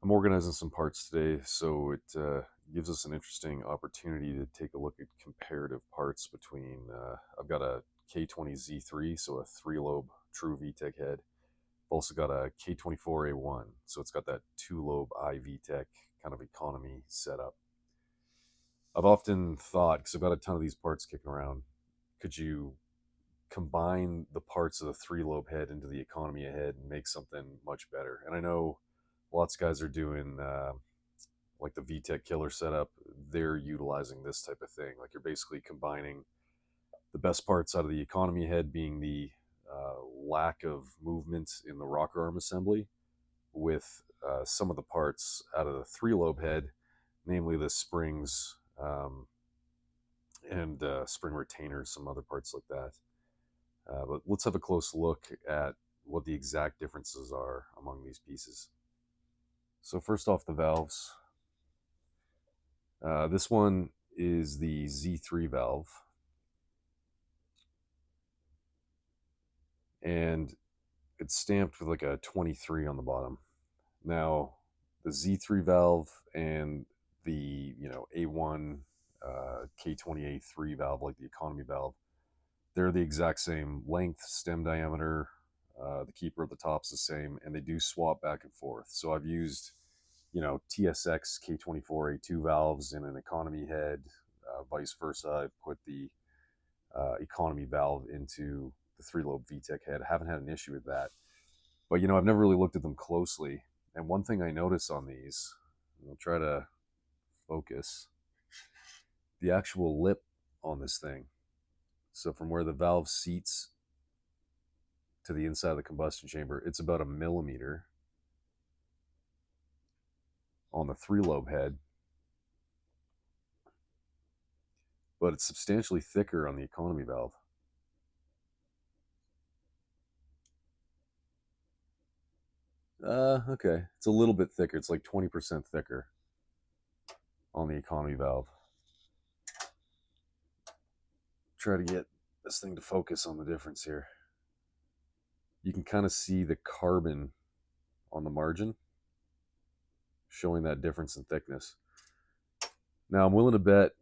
I'm organizing some parts today, so it gives us an interesting opportunity to take a look at comparative parts between. I've got a K20Z3, so a three-lobe true VTEC head. I've also got a K24A1, so it's got that two-lobe I-vtec kind of economy setup. I've often thought, because I've got a ton of these parts kicking around, could you combine the parts of the three-lobe head into the economy head and make something much better? And I know lots of guys are doing like the VTEC killer setup. They're utilizing this type of thing. Like you're basically combining the best parts out of the economy head, being the lack of movement in the rocker arm assembly, with some of the parts out of the three-lobe head, namely the springs and spring retainers, some other parts like that. But let's have a close look at what the exact differences are among these pieces. So first off, the valves. This one is the Z3 valve, and it's stamped with like a 23 on the bottom. Now, the Z3 valve and the A1 K20A3 valve, like the economy valve, they're the exact same length, stem diameter. The keeper at the top's the same, and they do swap back and forth. So I've used TSX K24A2 valves in an economy head, vice versa. I've put the economy valve into the three-lobe VTEC head. I haven't had an issue with that. But, I've never really looked at them closely. And one thing I notice on these, and I'll try to focus, the actual lip on this thing. So from where the valve seats to the inside of the combustion chamber, it's about 1 millimeter on the three-lobe head, but it's substantially thicker on the economy valve. Okay. It's a little bit thicker. It's like 20% thicker on the economy valve. Try to get this thing to focus on the difference here. You can kind of see the carbon on the margin showing that difference in thickness. Now, I'm willing to bet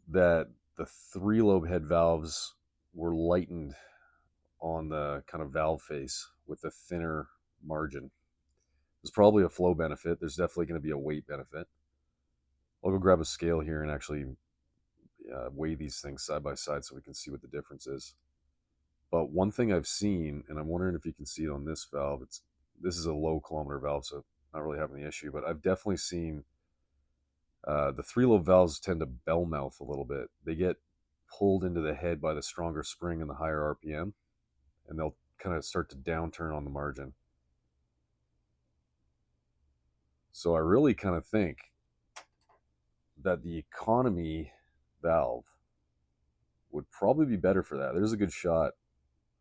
that the three-lobe head valves were lightened on the kind of valve face with a thinner margin. There's probably a flow benefit. There's definitely going to be a weight benefit. I'll go grab a scale here and actually weigh these things side by side so we can see what the difference is. But one thing I've seen, and I'm wondering if you can see it on this valve, this is a low kilometer valve, so not really having the issue, but I've definitely seen the three-lobe valves tend to bell mouth a little bit. They get pulled into the head by the stronger spring and the higher RPM, and they'll kind of start to downturn on the margin. So I really kind of think that the economy valve would probably be better for that. There's a good shot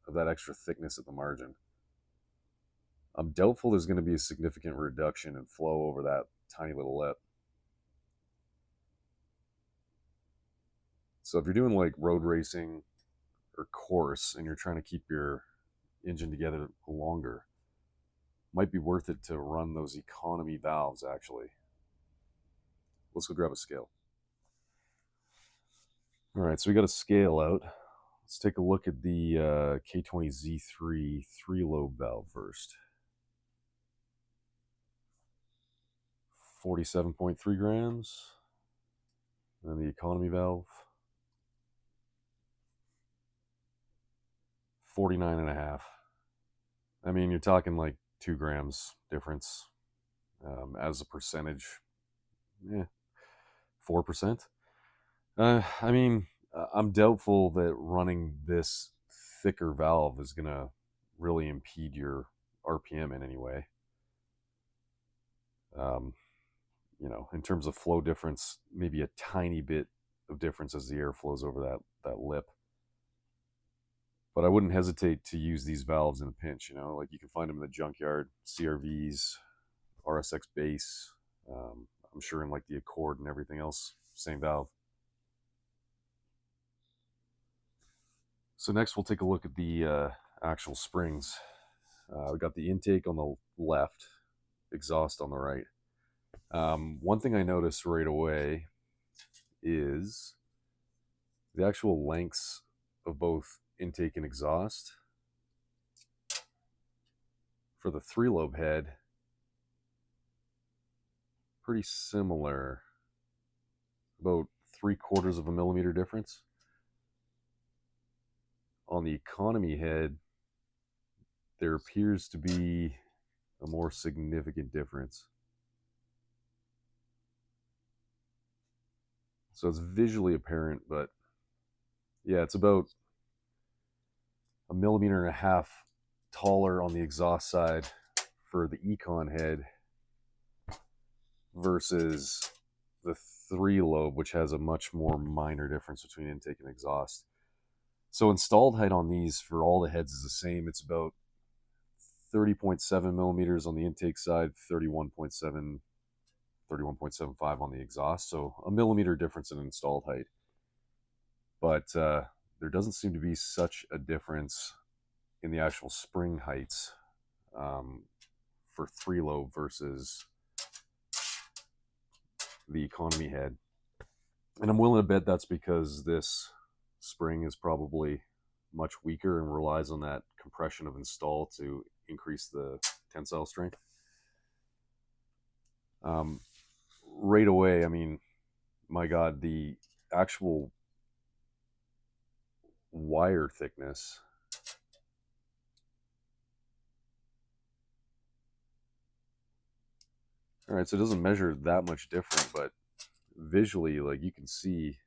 of that extra thickness at the margin. I'm doubtful there's going to be a significant reduction in flow over that tiny little lip. So if you're doing like road racing or course and you're trying to keep your engine together longer, might be worth it to run those economy valves actually. Let's go grab a scale. All right, so we got a scale out. Let's take a look at the K20Z3 three-lobe valve first. 47.3 grams. And the economy valve, 49.5. I mean, you're talking like 2 grams difference as a percentage. 4%. I mean, I'm doubtful that running this thicker valve is going to really impede your RPM in any way. In terms of flow difference, maybe a tiny bit of difference as the air flows over that lip. But I wouldn't hesitate to use these valves in a pinch. Like you can find them in the junkyard, CRVs, RSX base. I'm sure in like the Accord and everything else, same valve. So next we'll take a look at the actual springs. We got the intake on the left, exhaust on the right. One thing I noticed right away is the actual lengths of both intake and exhaust for the 3-lobe head, pretty similar, about 3/4 of a millimeter difference. On the economy head, there appears to be a more significant difference. So it's visually apparent, but yeah, it's about 1.5 millimeters taller on the exhaust side for the econ head versus the 3-lobe, which has a much more minor difference between intake and exhaust. So installed height on these for all the heads is the same. It's about 30.7 millimeters on the intake side, 31.7, 31.75 on the exhaust. So a millimeter difference in installed height. But there doesn't seem to be such a difference in the actual spring heights for 3-lobe versus the economy head. And I'm willing to bet that's because this spring is probably much weaker and relies on that compression of install to increase the tensile strength. Right away, I mean, my God, the actual wire thickness all right, so it doesn't measure that much different, but visually, like, you can see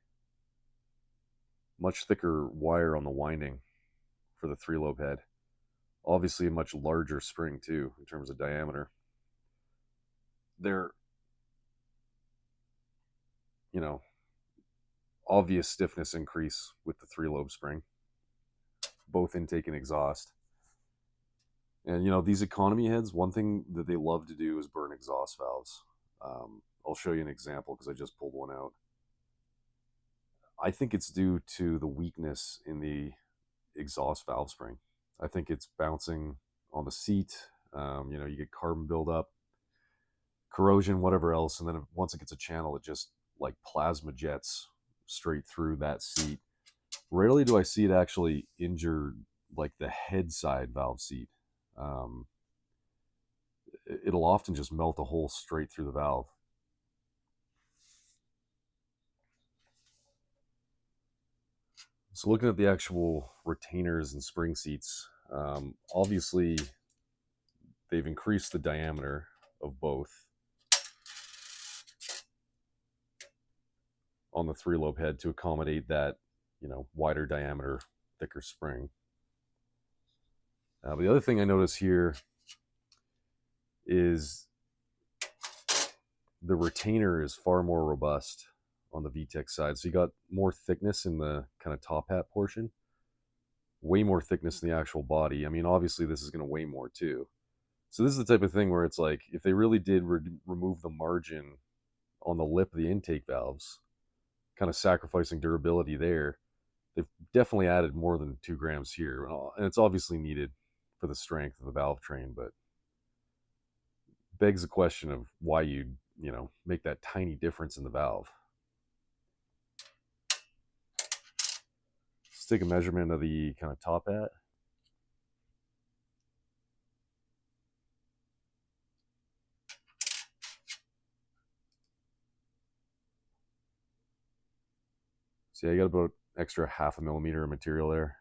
much thicker wire on the winding for the 3-lobe head. Obviously a much larger spring too in terms of diameter. There, obvious stiffness increase with the 3-lobe spring, both intake and exhaust. And these economy heads, one thing that they love to do is burn exhaust valves. I'll show you an example because I just pulled one out. I think it's due to the weakness in the exhaust valve spring. I think it's bouncing on the seat. You get carbon buildup, corrosion, whatever else, and then once it gets a channel, it just like plasma jets straight through that seat. Rarely do I see it actually injure like the head side valve seat. It'll often just melt a hole straight through the valve. So looking at the actual retainers and spring seats, obviously they've increased the diameter of both on the 3-lobe head to accommodate that, wider diameter, thicker spring. But the other thing I notice here is the retainer is far more robust on the I-vtec side. So you got more thickness in the kind of top hat portion, way more thickness in the actual body. I mean, obviously this is going to weigh more too. So this is the type of thing where it's like, if they really did remove the margin on the lip of the intake valves, kind of sacrificing durability there, they've definitely added more than 2 grams here. And it's obviously needed for the strength of the valve train, but begs the question of why you'd, make that tiny difference in the valve. Let's take a measurement of the kind of top hat. So yeah, you got about extra 0.5 millimeter of material there.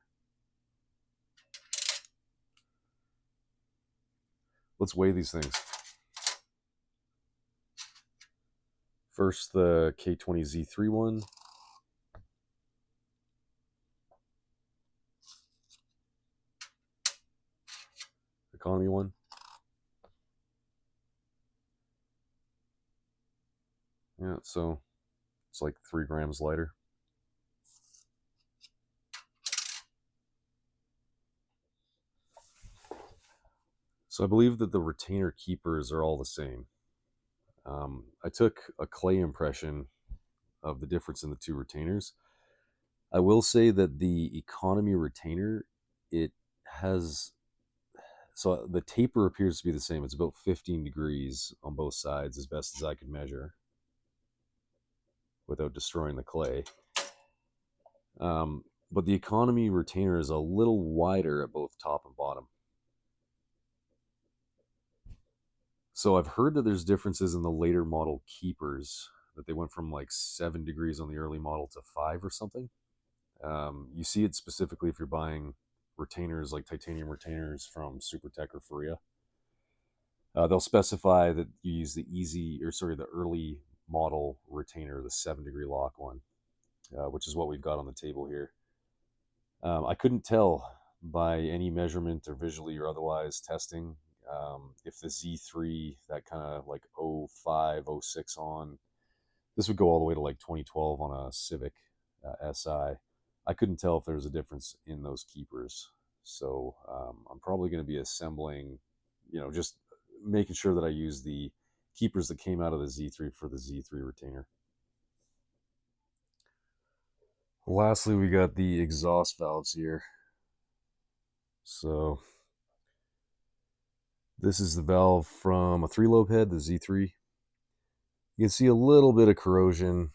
Let's weigh these things. First, the K20Z3 one. Economy one. Yeah, so it's like 3 grams lighter. So I believe that the retainer keepers are all the same. I took a clay impression of the difference in the 2 retainers. I will say that the economy retainer, it has So the taper appears to be the same. It's about 15 degrees on both sides, as best as I could measure, without destroying the clay. But the economy retainer is a little wider at both top and bottom. So I've heard that there's differences in the later model keepers, that they went from like 7 degrees on the early model to 5 or something. You see it specifically if you're buying retainers, like titanium retainers from I-vtec or Faria. They'll specify that you use the early model retainer, the 7-degree lock one, which is what we've got on the table here. I couldn't tell by any measurement or visually or otherwise testing if the Z3, that kind of like 05, 06 on, this would go all the way to like 2012 on a Civic SI. I couldn't tell if there was a difference in those keepers. So I'm probably going to be assembling, just making sure that I use the keepers that came out of the Z3 for the Z3 retainer. Lastly, we got the exhaust valves here. So this is the valve from a 3-lobe head, the Z3. You can see a little bit of corrosion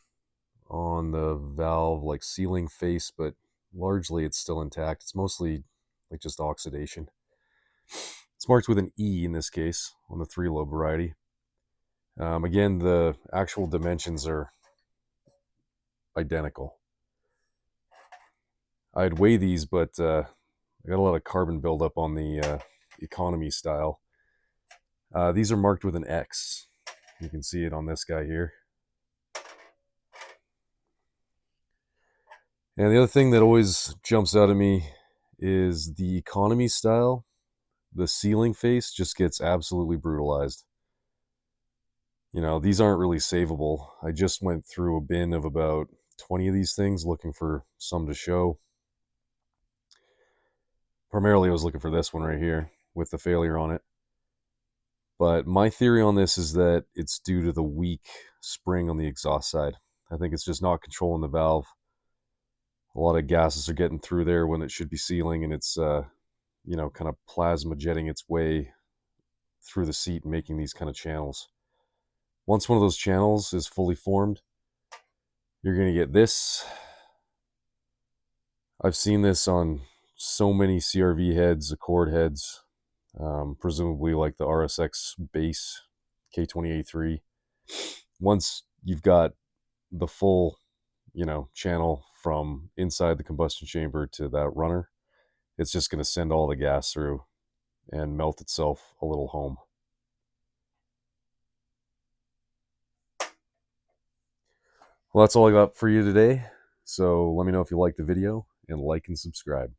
on the valve, like sealing face, but largely it's still intact. It's mostly like just oxidation. It's marked with an E in this case on the 3-lobe variety. Again, the actual dimensions are identical. I'd weigh these, but I got a lot of carbon buildup on the economy style. These are marked with an X. You can see it on this guy here. And the other thing that always jumps out at me is the economy style. The sealing face just gets absolutely brutalized. These aren't really savable. I just went through a bin of about 20 of these things looking for some to show. Primarily, I was looking for this one right here with the failure on it. But my theory on this is that it's due to the weak spring on the exhaust side. I think it's just not controlling the valve. A lot of gases are getting through there when it should be sealing, and it's, kind of plasma jetting its way through the seat and making these kind of channels. Once one of those channels is fully formed, you're going to get this. I've seen this on so many CRV heads, Accord heads, presumably like the RSX base K20A3. Once you've got the full, channel from inside the combustion chamber to that runner, it's just going to send all the gas through and melt itself a little home. Well, that's all I got for you today. So let me know if you liked the video, and like and subscribe.